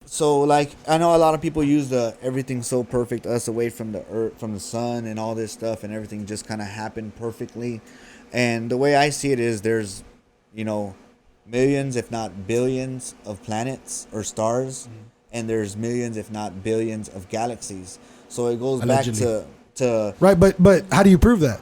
So like I know a lot of people use the everything so perfect us away from the earth, from the sun and all this stuff, and everything just kind of happened perfectly. And the way I see it is there's, you know, millions if not billions of planets or stars, and there's millions if not billions of galaxies. So it goes Allegedly. back to Right, but how do you prove that?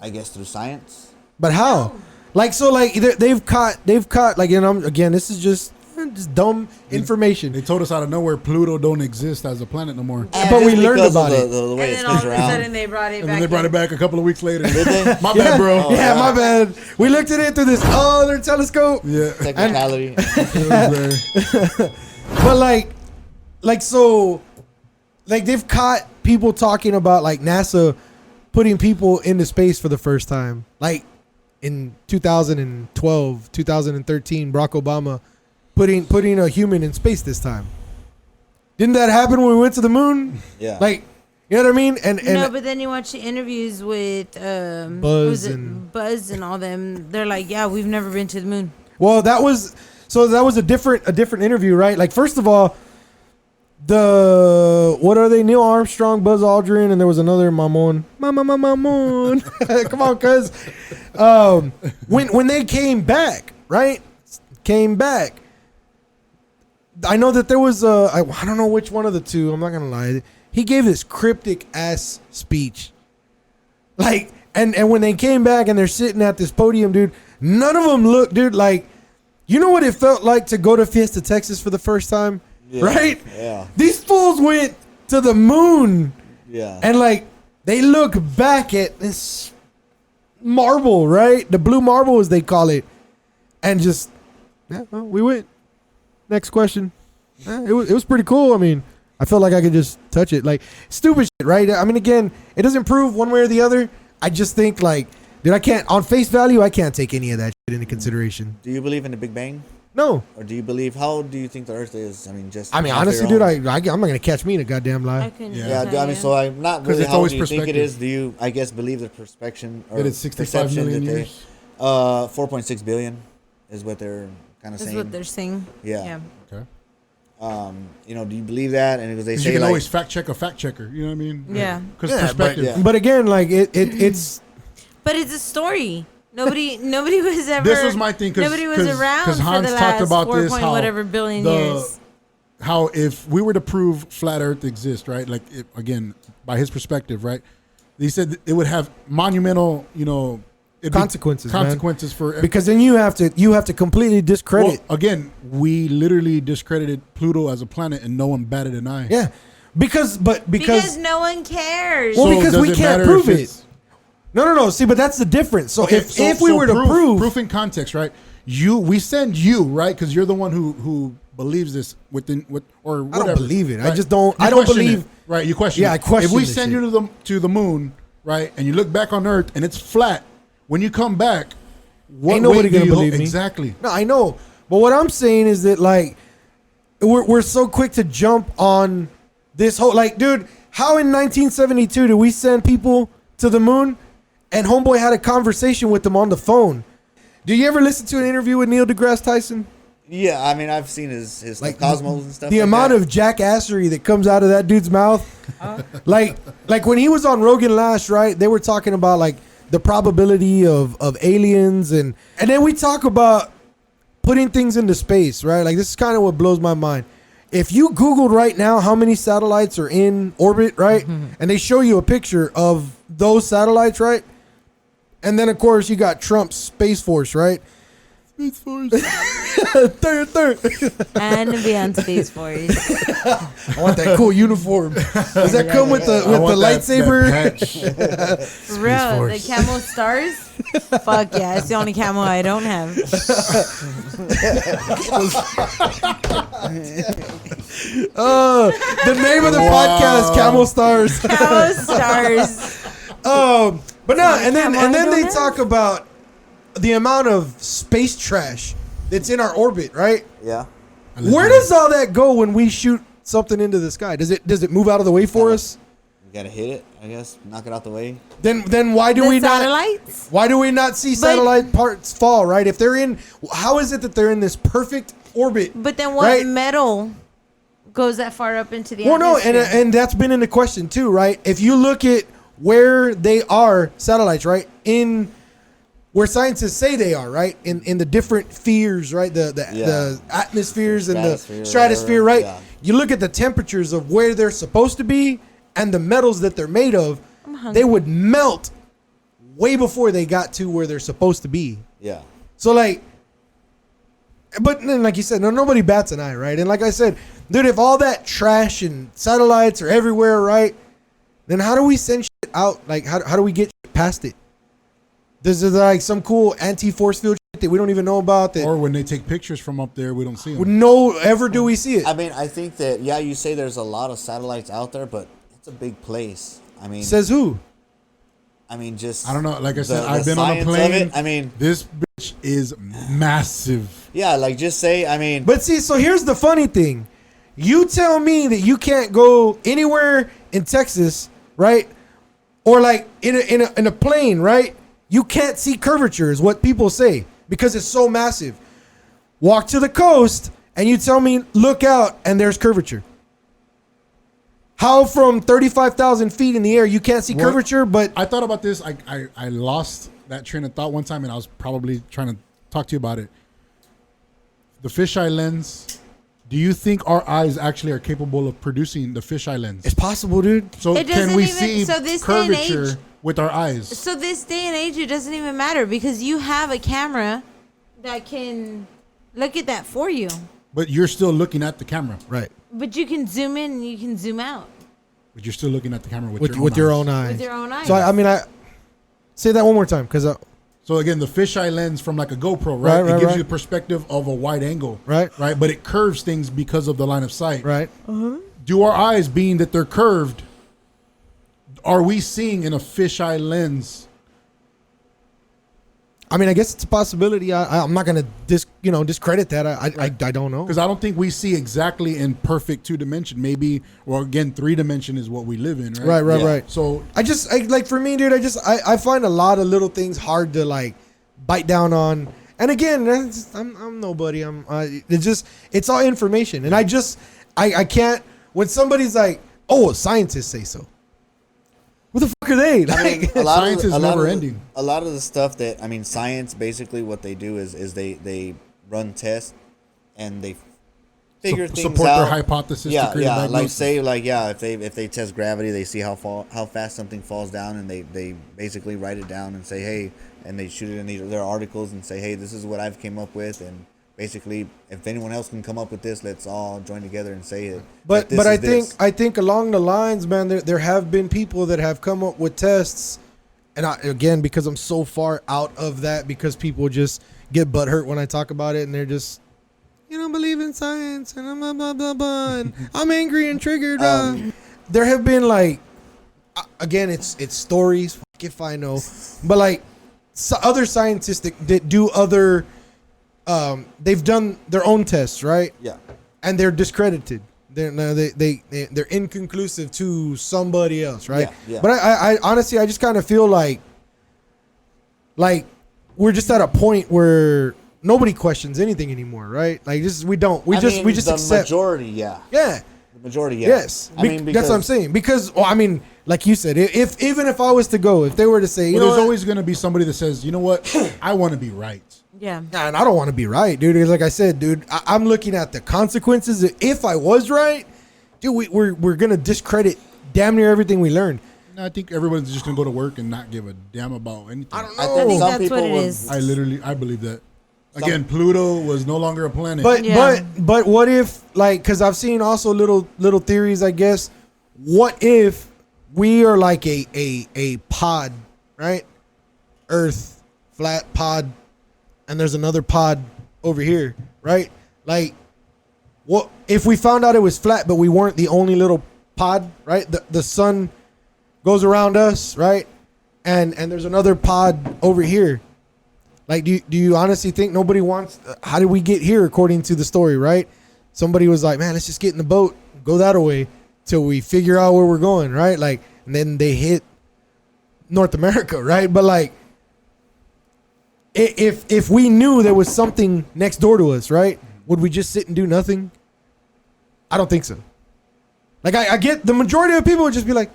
I guess through science. But how? Like so, like they've caught like, you know, again, this is just dumb information. They told us out of nowhere Pluto don't exist as a planet no more. But we Just learned because about of it. the way And it then all spins of a around. sudden they brought it And back. then they brought in. it back a couple of weeks later. Did they? My bad, bro. Yeah, my bad. We looked at it through this other telescope. Yeah. Technicality. But like so, like they've caught people talking about like NASA putting people into space for the first time. Like in 2012, 2013, Barack Obama putting a human in space this time. Didn't that happen when we went to the moon? Yeah. Like, you know what I mean? And No, but then you watch the interviews with Buzz Buzz and all them. They're like, yeah, we've never been to the moon. well, that was a different interview, right? Like, first of all, what are they? Neil Armstrong, Buzz Aldrin, and there was another Mamon. Mamon. Come on, cuz. When they came back, right? Came back. I know that there was I don't know which one of the two. I'm not gonna lie. He gave this cryptic ass speech. Like, and when they came back and they're sitting at this podium, dude, none of them looked, dude, like, you know what it felt like to go to Fiesta, Texas for the first time? Yeah, Right? yeah. These fools went to the moon Yeah. and like they look back at this marble, right? The blue marble as they call it. And just, yeah, well, we went. Next question. It was pretty cool. I mean, I felt like I could just touch it. Like, stupid shit, right? I mean, again, it doesn't prove one way or the other. I just think, like, dude, I can't, on face value, I can't take any of that shit into consideration. Do you believe in the Big Bang? No. Or do you believe, how do you think the Earth is? I mean, just. I mean, off honestly, your dude, own? I'm not going to catch me in a goddamn I lie. couldn't Yeah. Yeah, tell I mean, you. so I'm not 'Cause really it's how always do you think it perspective. is? Do you, I guess, believe the perception or That it's 65 perception million that they, years. 4.6 billion is what they're kind of That's saying. what they're saying. Yeah. Okay. You know, do you believe that? And because they 'Cause say you can like, always fact check a fact checker. You know what I mean? Yeah. Because Yeah, perspective. yeah. But again, like, it's, But it's a story. Nobody was ever. This was my thing. Nobody was around for Hans the talked last about 4 this, point how whatever billion the- years. How if we were to prove flat Earth exists, right? Like again, by his perspective, right? He said it would have monumental, you know, it'd be Consequences, man. consequences for because then you have to completely discredit. Well, again, we literally discredited Pluto as a planet, and no one batted an eye. Yeah. Because No one cares. Well, because does we it can't matter prove if it. it's- No. See, but that's the difference. So Okay, if we were to prove in context, right? We send you, right? Because you're the one who believes this or I whatever. don't believe it. I right? just don't. You I don't question believe. it, right? You question. Yeah, it. I question If we this send shit. you to the moon, right, and you look back on Earth and it's flat, when you come back, what Ain't nobody weight do gonna you believe hold? me. Exactly. No, I know. But what I'm saying is that like we're so quick to jump on this whole like, dude. How in 1972 did we send people to the moon, and homeboy had a conversation with them on the phone? Do you ever listen to an interview with Neil deGrasse Tyson? yeah, I mean, I've seen his Like Cosmos and stuff. The like amount that. of jackassery that comes out of that dude's mouth. like when he was on Rogan last, right? They were talking about like the probability of aliens and then we talk about putting things into space, right? Like this is kind of what blows my mind. If you Googled right now how many satellites are in orbit, right? And they show you a picture of those satellites, right? And then of course you got Trump's Space Force, right? Space Force. third. And be on Space Force. I want that cool uniform. Does that come with the I want that lightsaber? patch. For real, the camel stars? Fuck yeah, it's the only camel I don't have. The name of the podcast, Camel Stars. Camel stars. But no, and then Camel, I they don't talk about the amount of space trash that's in our orbit, right? Yeah. Where does all that go when we shoot something into the sky? Does it move out of the way for us? gotta hit it, I guess. Knock it out the way. Then why do The we not? satellites? Why do we not see satellite parts fall? Right? If they're in, how is it that they're in this perfect orbit? But then what right? metal goes that far up into the Well, no, atmosphere? and that's been in the question too, right? If you look at where they are, satellites, right, in where scientists say they are, right, in the different spheres, right, the atmospheres and the stratosphere, right. Yeah. You look at the temperatures of where they're supposed to be and the metals that they're made of, they would melt way before they got to where they're supposed to be. Yeah. So like, but then like you said, nobody bats an eye, right? And like I said, dude, if all that trash and satellites are everywhere, right? Then how do we send shit out? Like, how do we get shit past it? There's like some cool anti-force field shit that we don't even know about. That Or when they take pictures from up there, we don't see them. no ever do we see it. I mean, I think that, yeah, you say there's a lot of satellites out there, but it's a big place. I mean, Says who? I mean, just I don't know. Like I said, the I've been on a science of plane. it, I mean, This bitch is massive. yeah, like just say, I mean, But see, so here's the funny thing. You tell me that you can't go anywhere in Texas, right? Or like in a plane, right? You can't see curvature is what people say because it's so massive. Walk to the coast and you tell me look out and there's curvature. How from 35,000 feet in the air you can't see What- curvature, but I thought about this. I lost that train of thought one time, and I was probably trying to talk to you about it. The fisheye lens. Do you think our eyes actually are capable of producing the fisheye lens? it's possible, dude. So It can doesn't we even- see so this day and curvature age- with our eyes? So this day and age, it doesn't even matter because you have a camera that can look at that for you. But you're still looking at the camera. Right. But you can zoom in and you can zoom out But you're still looking at the camera with With your eyes. own eyes. with your own eyes. So I mean, I say that one more time because So again, the fisheye lens from like a GoPro, right? Right, It gives right. you the perspective of a wide angle, Right. Right, but it curves things because of the line of sight, right. Do our eyes, being that they're curved, are we seeing in a fisheye lens? I mean, I guess it's a possibility. I'm not gonna discredit that. I don't know. Because I don't think we see exactly in perfect 2-dimension. Maybe, or again, 3-dimension is what we live in, right? Right. Yeah. So like for me, dude, I find a lot of little things hard to like bite down on. And again, I'm nobody. It's all information, and I can't. When somebody's like, "Oh, scientists say so," what the fuck are they? I mean, Like, Science is never ending. A lot of the stuff that, I mean, science, basically what they do is they run tests and they figure things support out. their hypothesis. Yeah, to create a yeah. Like diagnosis. say, like if they test gravity, they see how fast something falls down, and they basically write it down and say, hey, and they shoot it in their articles and say, hey, this is what I've came up with, and basically, if anyone else can come up with this, let's all join together and say it. But that this I is think this. I think along the lines, man, there have been people that have come up with tests, and again, because I'm so far out of that, because people just get butthurt when I talk about it, and they're just, you don't believe in science, and blah blah blah blah, and I'm angry and triggered. There have been like, again, it's stories. Fuck if I know, but like other scientists that do other. They've done their own tests, right? Yeah. And they're discredited. They're inconclusive to somebody else, right? Yeah. But I honestly, I just kind of feel like we're just at a point where nobody questions anything anymore, right? Like we don't. We just the accept. majority, yeah. Yeah. The majority, yeah. Yes. I mean, That's what I'm saying. Because, well, I mean, like you said, if even if I was to go, if they were to say, you Well, know, there's what? always going to be somebody that says, you know what, I want to be right. yeah. Nah, and I don't want to be right, dude. Because like I said, dude, I'm looking at the consequences. If I was right, dude, we're gonna discredit damn near everything we learned. I think everyone's just going to go to work and not give a damn about anything. I don't I know. think think some that's people what it would- is. I believe that. Again, Pluto was no longer a planet. But Yeah. but what if, like, because I've seen also little theories, I guess. What if we are like a pod, right? Earth, flat pod, and there's another pod over here, right? Like, what if we found out it was flat, but we weren't the only little pod, right? The sun goes around us, right? And there's another pod over here. Like, do you honestly think nobody wants? How did we get here? According to the story, right? Somebody was like, "Man, let's just get in the boat, go that way, till we figure out where we're going." Right? Like, and then they hit North America, right? But like, if we knew there was something next door to us, right, would we just sit and do nothing? I don't think so. Like, I get the majority of people would just be like,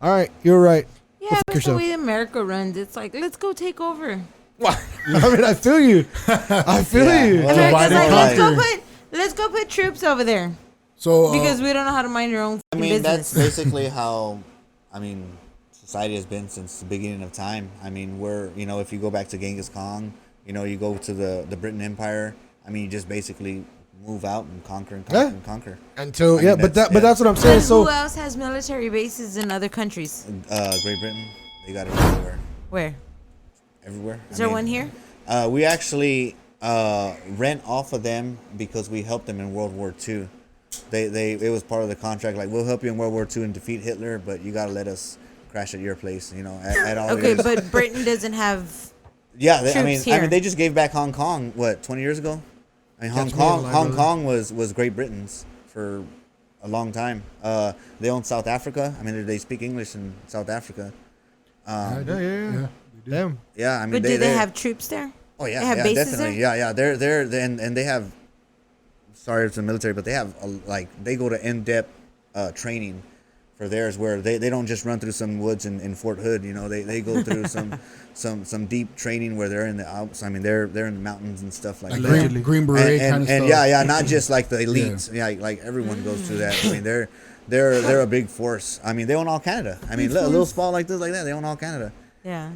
all right, you're right. Yeah, but the way America runs, it's like, let's go take over. I mean, I feel you. I feel you. Well, America's like, right. let's go put troops over there. So Because we don't know how to mind our own I mean, business. that's basically how, society has been since the beginning of time. I mean, if you go back to Genghis Khan, you go to the Britain Empire. I mean, you just basically move out and conquer and conquer and conquer. Until I mean, but that's what I'm saying. And So who else has military bases in other countries? Great Britain, they got it everywhere. Where? Everywhere. Is there one here? We actually rent off of them because we helped them in World War II. It was part of the contract. Like, we'll help you in World War II and defeat Hitler, but you got to let us crash at your place. At all. Okay, but Britain doesn't have. Yeah, troops here. they just gave back Hong Kong 20 years ago. I mean, Hong Kong was Great Britain's for a long time. They own South Africa. I mean, they speak English in South Africa. yeah. Damn. Yeah, I mean, But do they have troops there? Oh yeah, They have yeah, bases definitely. there? Yeah. They're and they have. Sorry, it's the military, but they have they go to in-depth training for theirs, where they don't just run through some woods in Fort Hood. They go through some deep training where they're in the Alps. I mean, they're in the mountains and stuff like that. Green Beret kind of And stuff. not just like the elites. Yeah, like everyone goes through that. I mean, they're a big force. I mean, they own all Canada. I mean, a little spot like that, they own all Canada. Yeah.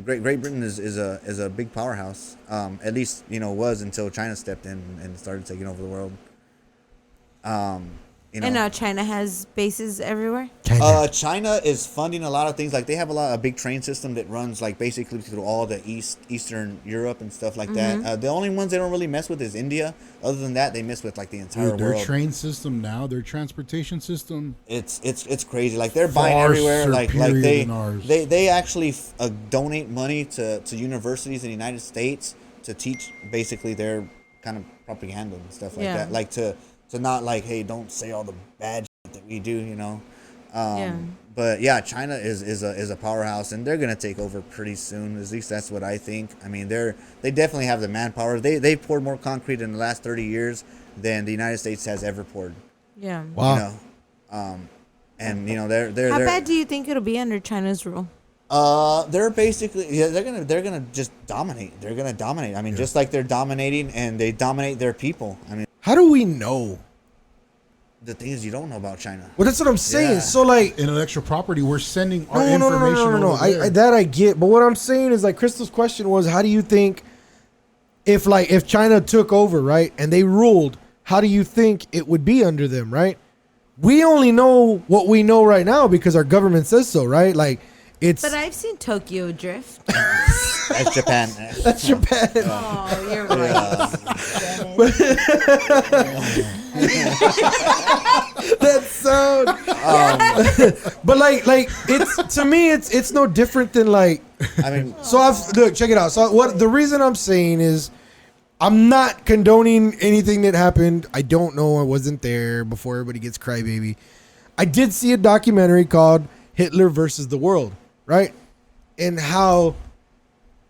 Great Britain is a big powerhouse. At least was until China stepped in and started taking over the world. And now China has bases everywhere. China is funding a lot of things. Like, they have a big train system that runs like basically through all the Eastern Europe and stuff like that. The only ones they don't really mess with is India. Other than that, they mess with like the entire Dude, their world. train system now, their transportation system. It's crazy. Like, they're buying Far everywhere. Like superior than ours. they actually donate money to universities in the United States to teach basically their kind of propaganda and stuff like that. Like to not like, hey, don't say all the bad shit that we do, But yeah, China is a powerhouse, and they're gonna take over pretty soon. At least that's what I think. I mean, they definitely have the manpower. They poured more concrete in the last 30 years than the United States has ever poured. Yeah. Wow. And they're How bad do you think it'll be under China's rule? They're basically they're gonna just dominate. They're gonna dominate. I mean, just like they're dominating, and they dominate their people. I mean, How do we know? the thing is, you don't know about China. Well, that's what I'm saying. Yeah. So like, Intellectual property, we're sending our no. information over there. I that I get, but what I'm saying is, like, Crystal's question was, how do you think if China took over, right, and they ruled, how do you think it would be under them, right? We only know what we know right now because our government says so, right? Like, it's But I've seen Tokyo Drift. That's Japan. that's Japan. Oh, you're right. That sound. But like it's, to me, it's no different than like. I mean, So look, check it out. So what the reason I'm saying is, I'm not condoning anything that happened. I don't know. I wasn't there before everybody gets crybaby. I did see a documentary called Hitler versus the World, right? And how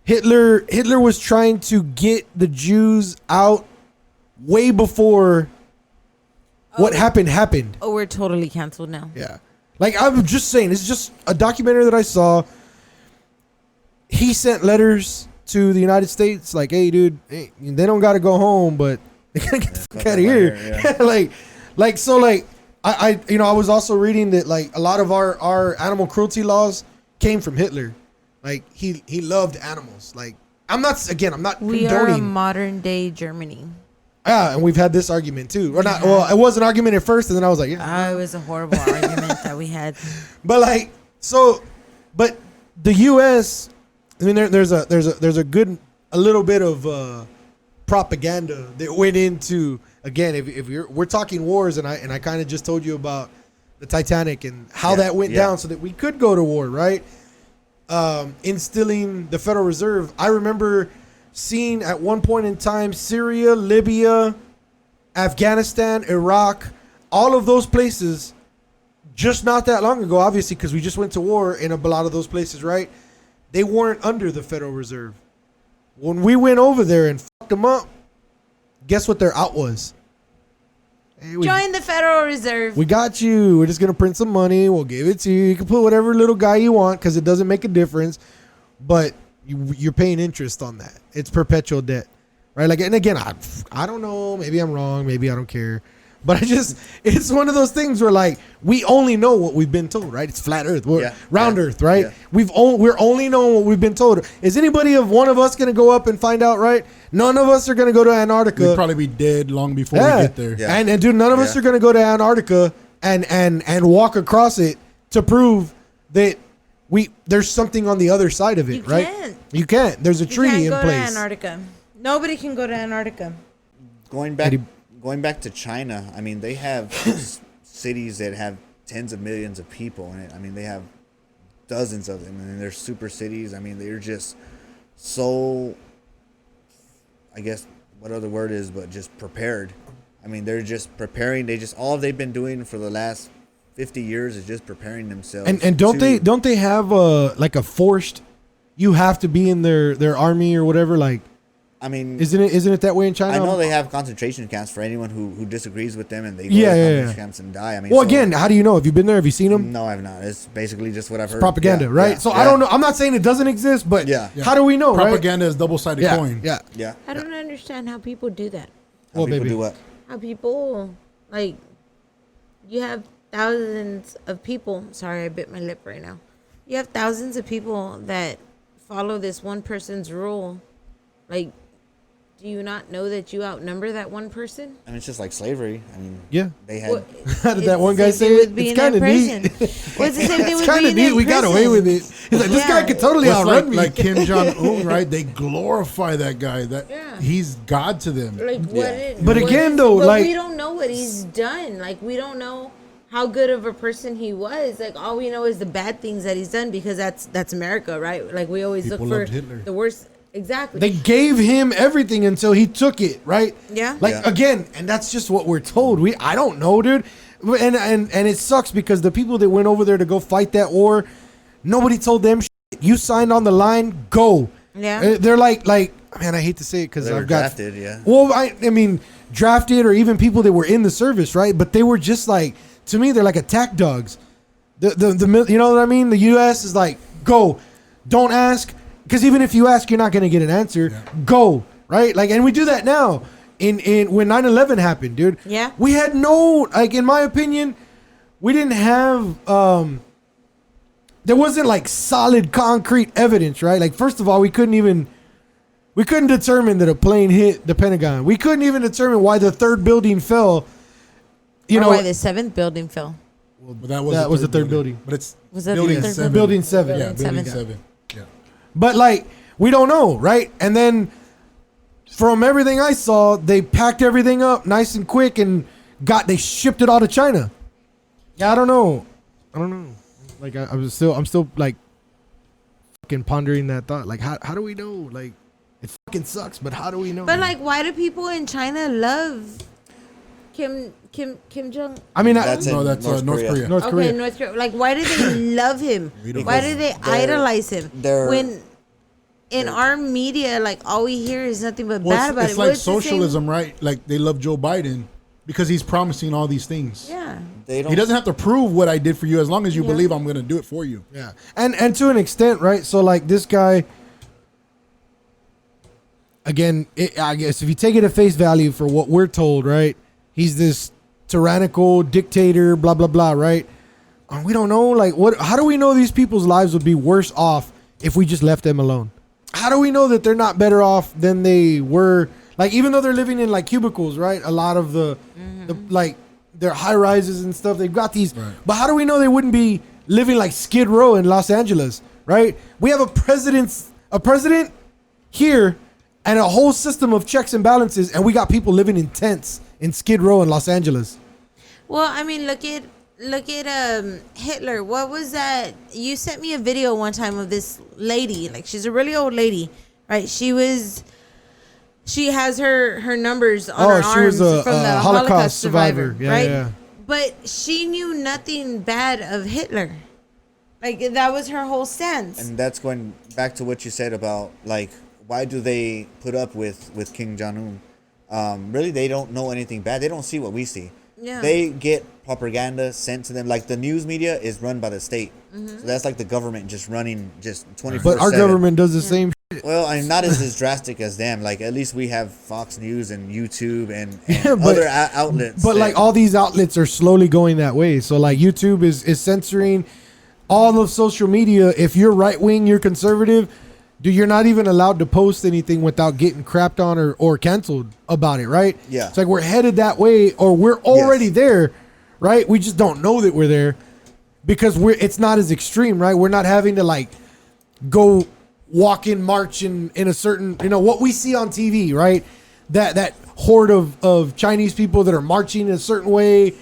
Hitler was trying to get the Jews out way before what happened. Oh, we're totally canceled now. Yeah. Like, I'm just saying, it's just a documentary that I saw. He sent letters to the United States like, hey, dude, hey, they don't got to go home, but they got to get the fuck out of here. Yeah. I was also reading that, like, a lot of our animal cruelty laws came from Hitler. Like, he loved animals. Like, I'm not We are a condoning. modern day Germany. Yeah, and we've had this argument too. Or not, well, it was an argument at first, and then I was like, yeah. It was a horrible argument that we had. But like, but the U.S. I mean, there's a little bit of propaganda that went into, again, if we're talking wars, and I kind of just told you about the Titanic and how that went down, so that we could go to war, right? Instilling the Federal Reserve. I remember seeing at one point in time Syria, Libya, Afghanistan, Iraq, all of those places just not that long ago, obviously, because we just went to war in a lot of those places, right? They weren't under the Federal Reserve. When we went over there and fucked them up, guess what their out was? Hey, Join the Federal Reserve. we got you. We're just going to print some money. We'll give it to you. You can put whatever little guy you want because it doesn't make a difference. But you're paying interest on that. It's perpetual debt. Right? Like, and again, I don't know. Maybe I'm wrong. Maybe I don't care. But it's one of those things where, like, we only know what we've been told, right? It's flat Earth, round Earth, right? Yeah. We're only knowing what we've been told. Is anybody of one of us going to go up and find out, right? None of us are going to go to Antarctica. We'd probably be dead long before we get there. Yeah. And dude, none of us are going to go to Antarctica and walk across it to prove that there's something on the other side of it, You right? can't. You can't. There's a treaty in go place. to Antarctica. Nobody can go to Antarctica. Going back to China, I mean, they have cities that have tens of millions of people in it. I mean, they have dozens of them, and they're super cities. I mean, they're just so, I guess, what other word is, but just prepared. I mean, they're just preparing. All they've been doing for the last 50 years is just preparing themselves. And don't they have like a forced? You have to be in their army or whatever. Like, I mean, isn't it that way in China? I know they have concentration camps for anyone who disagrees with them, and they go Yeah, to yeah, concentration yeah. camps and die. I mean, Well, again, how do you know? Have you been there? Have you seen them? no, I've not. It's basically just what I've heard. Propaganda, Yeah, right? yeah, So yeah. I don't know. I'm not saying it doesn't exist, but Yeah. how do we know? Propaganda is double-sided Right? coin. Yeah. Yeah. I don't understand how people do that. How Well, people baby. do what? How people, like, you have thousands of people. Sorry, I bit my lip right now. You have thousands of people that follow this one person's rule. Like, do you not know that you outnumber that one person? I mean, it's just like slavery. I mean, Yeah. they had. What- How did it's that one the guy same say thing it? with being It's kind of in neat. prison. Well, it's the same thing It's with kind being of neat. in We got prison. away with it. He's like, this Yeah. guy could totally Well, it's outrun me. like Kim Jong-un, right? They glorify that guy. That Yeah. he's God to them. Like, Yeah. But again, though, but like- we don't know what he's done. Like, we don't know how good of a person he was. Like, all we know is the bad things that he's done because that's America, right? Like, we always People look for loved Hitler. the worst. Exactly. They gave him everything until he took it, right? Yeah. Like, Yeah. again, and that's just what we're told. I don't know, dude. And it sucks because the people that went over there to go fight that war, nobody told them shit. You signed on the line, go. Yeah. They're like, man, I hate to say it because They were I've got drafted, yeah. Well, I mean, drafted or even people that were in the service, right? But they were just like, to me, they're like attack dogs. The you know what I mean? The U.S. is like, go, don't ask, because even if you ask, you're not going to get an answer. Yeah. Go, right? Like, and we do that now. In when 9/11 happened, dude. Yeah. We had no, like, in my opinion, we didn't have. There wasn't like solid concrete evidence, right? Like, first of all, we couldn't determine that a plane hit the Pentagon. We couldn't even determine why the third building fell. You know, why the seventh building fell. But that was the third building. But it's Was that building the third seven. Building 7. Yeah, Building building seven. 7. Yeah. But like, we don't know, right? And then from everything I saw, they packed everything up nice and quick and they shipped it all to China. Yeah, I don't know. Like, I'm still like fucking pondering that thought. Like, how do we know? Like, it fucking sucks, but how do we know? But like, why do people in China love Kim Jong? I mean, That's No, in that's North Korea. North Okay, Korea. North Korea. Like, why do they love him? We don't Why know. do they They're- idolize him? they're- When in our media, like, all we hear is nothing but Well, bad about it's it. like Well, the same- socialism, right? Like they love Joe Biden because he's promising all these things. Yeah. They don't. He doesn't have to prove what I did for you as long as you Yeah. believe I'm going to do it for you. Yeah, and to an extent, right? So like this guy, again, I guess if you take it at face value for what we're told, right? He's this tyrannical dictator, blah blah blah, right? We don't know, like, what? How do we know these people's lives would be worse off if we just left them alone? How do we know that they're not better off than they were? Like, even though they're living in like cubicles, right? A lot of the like their high rises and stuff, they've got these. Right. But how do we know they wouldn't be living like Skid Row in Los Angeles, right? We have a president here and a whole system of checks and balances, and we got people living in tents in Skid Row in Los Angeles. Well, I mean, look at Hitler. What was that? You sent me a video one time of this lady. Like, she's a really old lady, right? She has her numbers on her She arms was a from the Holocaust survivor, survivor. Yeah, right? yeah. But she knew nothing bad of Hitler. Like, that was her whole stance. And that's going back to what you said about, like, why do they put up with King Jong-un? Really, they don't know anything bad. They don't see what we see. Yeah. They get propaganda sent to them. Like, the news media is run by the state. So that's like the government just running just 24/7. But our government does the same. Well, I mean, not as drastic as them. Like, at least we have Fox News and YouTube and Yeah, but- other outlets. But that- like all these outlets are slowly going that way. So like YouTube is censoring all of social media. If you're right wing, you're conservative, dude, you're not even allowed to post anything without getting crapped on or canceled about it, right? Yeah. It's like we're headed that way, or we're already there, right? We just don't know that we're there because it's not as extreme, right? We're not having to like go walk in, march in a certain, what we see on TV, right? That horde of Chinese people that are marching in a certain way,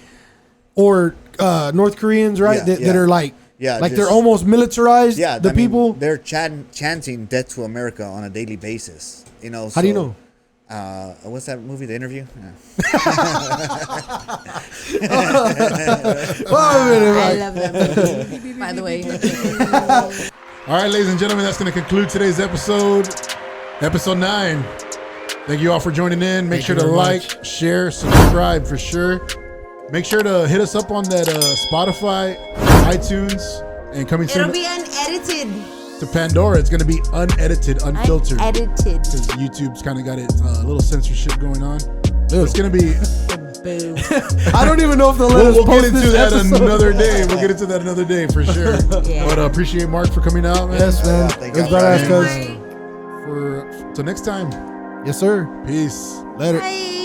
or North Koreans, right? That are like, they're almost militarized. Yeah, the people. They're chanting "Death to America" on a daily basis. How do you know? What's that movie? The Interview. I love that movie, by the way. All right, ladies and gentlemen, that's going to conclude today's episode 9. Thank you all for joining in. Make sure to like, share, subscribe for sure. Make sure to hit us up on that Spotify, iTunes, and coming soon It'll be unedited. to Pandora. It's going to be unedited, unfiltered. Unedited. Because YouTube's kind of got its little censorship going on. It's going to be... Boo. I don't even know if they'll let us We'll post get into this that episode. another day. We'll get into that another day for sure. Yeah. But appreciate Mark for coming out, man. Yes, man. Thank It's you. badass, cuz. Till next time. Yes, sir. Peace. Later. Bye.